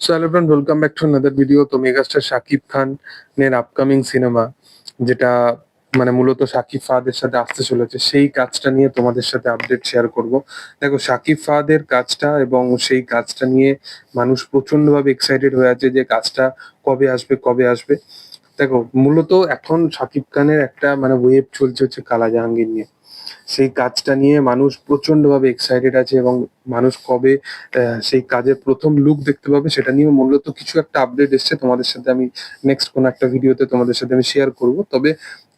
So hello friend, welcome back to another video. তো megastar Shakib খানের upcoming cinema, যেটা মানে মূলত শাকিব ফাহাদের সাথে আসতে চলেছে, সেই কাজটা নিয়ে তোমাদের সাথে আপডেট শেয়ার করব। দেখো, শাকিব ফাহাদের কাজটা এবং সেই কাজটা নিয়ে মানুষ প্রচন্ডভাবে এক্সাইটেড হয়ে আছে যে কাজটা কবে আসবে কবে আসবে। দেখো, মূলত এখন শাকিব খানের একটা মানে ওয়েব চলছে হচ্ছে কালা জাহাঙ্গীর নিয়ে। সেই কাজটা নিয়ে মানুষ প্রচন্ডভাবে এক্সাইটেড আছে এবং মানুষ কবে সেই কাজের প্রথম লুক দেখতে পাবে সেটা নিয়ে মূলত কিছু একটা আপডেট এসছে। তোমাদের সাথে আমি নেক্সট কোনো একটা ভিডিওতে তোমাদের সাথে আমি শেয়ার করব। তবে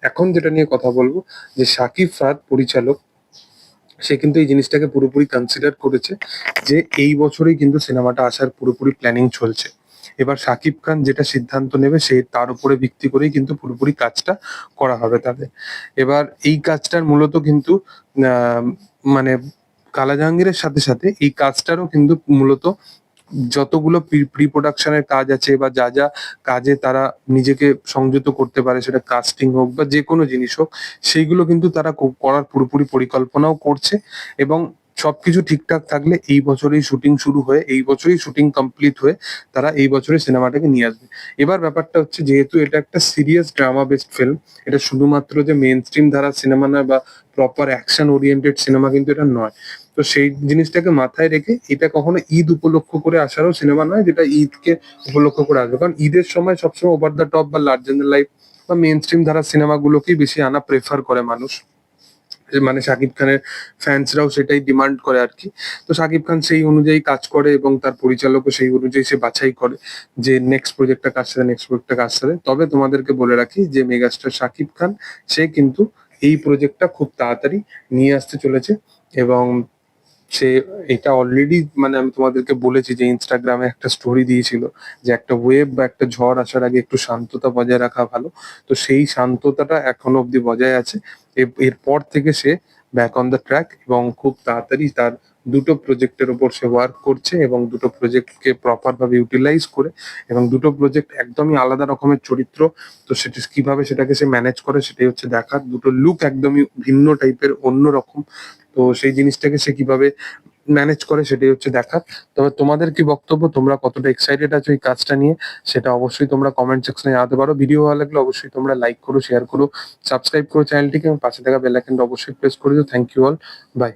এখন যেটা নিয়ে কথা বলবো, যে শাকিব ফাহাদ পরিচালক, সে কিন্তু এই জিনিসটাকে পুরোপুরি কনসিডার করেছে যে এই বছরেই কিন্তু সিনেমাটা আসার পুরোপুরি প্ল্যানিং চলছে। এবার শাকিব খান যেটা সিদ্ধান্ত নেবে সে তার উপরে ভিত্তি করেই কিন্তু পুরোপুরি কাজটা করা হবে তাদের। এবার এই কাজটার মূলত কিন্তু আহ, মানে কালা জাহাঙ্গীরের সাথে সাথে এই কাজটারও কিন্তু মূলত যতগুলো প্রি প্রোডাকশনের কাজ আছে বা যা যা কাজে তারা নিজেকে সংযত করতে পারে, সেটা কাস্টিং হোক বা যে কোনো জিনিস হোক, সেইগুলো কিন্তু তারা করার পুরোপুরি পরিকল্পনাও করছে। এবং সবকিছু ঠিকঠাক থাকলে এই বছরেই শুটিং শুরু হয়ে এই বছরই শুটিং কমপ্লিট হয়ে তারা এই বছরই সিনেমাটাকে নিয়ে আসবে। এবার ব্যাপারটা হচ্ছে, যেহেতু এটা একটা সিরিয়াস ড্রামা বেসড ফিল্ম, এটা শুধুমাত্র যে মেন স্ট্রিম ধারার সিনেমা নয় বা প্রপার অ্যাকশন ওরিয়েন্টেড সিনেমা কিন্তু এটা নয়। তো সেই জিনিসটাকে মাথায় রেখে এটা কখনো ঈদ উপলক্ষ করে আসারও সিনেমা নয়, যেটা ঈদকে উপলক্ষ করে আসবে। কারণ ঈদের সময় সবসময় ওভার দ্য টপ বা লার্জার দ্যান লাইফ বা মেন স্ট্রিম ধারা সিনেমাগুলোকেই বেশি আনা প্রেফার করে মানুষ। মানে শাকিব খানের ফ্যান্সরাও সেটাই ডিমান্ড করে আর কি। তো শাকিব খান সেই অনুযায়ী কাজ করে এবং তার পরিচালকও সেই অনুযায়ী সে বাছাই করে যে নেক্সট প্রজেক্টটা কার সাথে, নেক্সট প্রজেক্টটা কার সাথে। তবে তোমাদেরকে বলে রাখি যে মেগাস্টার শাকিব খান, সে কিন্তু এই প্রজেক্টটা খুব তাড়াতাড়ি নিয়ে আসতে চলেছে। এবং সে এটা অলরেডি মানে আমি তোমাদেরকে বলেছি যে ইনস্টাগ্রামে একটা স্টোরি দিয়েছিল যে একটা ওয়েভ বা একটা ঝড় আসার আগে একটু শান্ততা বজায় রাখা ভালো। তো সেই শান্ততাটা এখনো অব্দি বজায় আছে। এরপর থেকে সে ব্যাক অন দ্য ট্র্যাক এবং খুব তাড়াতাড়ি তার দুটো প্রজেক্টের উপর সে ওয়ার্ক করছে এবং দুটো প্রজেক্টকে প্রপার ভাবে ইউটিলাইজ করে, এবং দুটো প্রজেক্ট একদমই আলাদা রকমের চরিত্র। তো সেটা কিভাবে সেটাকে সে ম্যানেজ করে সেটাই হচ্ছে দেখার। দুটো লুক একদমই ভিন্ন টাইপের, অন্য রকম। তো সেই জিনিসটাকে সে কিভাবে ম্যানেজ করে সেটাই হচ্ছে দেখার। তবে তোমাদের কি বক্তব্য, তোমরা কতটা এক্সাইটেড আছো এই কাজটা নিয়ে, সেটা অবশ্যই তোমরা কমেন্ট সেকশনে জানাতে পারো। ভিডিও ভালো লাগলে অবশ্যই তোমরা লাইক করো, শেয়ার করো, সাবস্ক্রাইব করো চ্যানেলটিকে এবং পাশে থাকা বেল আইকনটা অবশ্যই প্রেস করে দিও। Thank you all, by.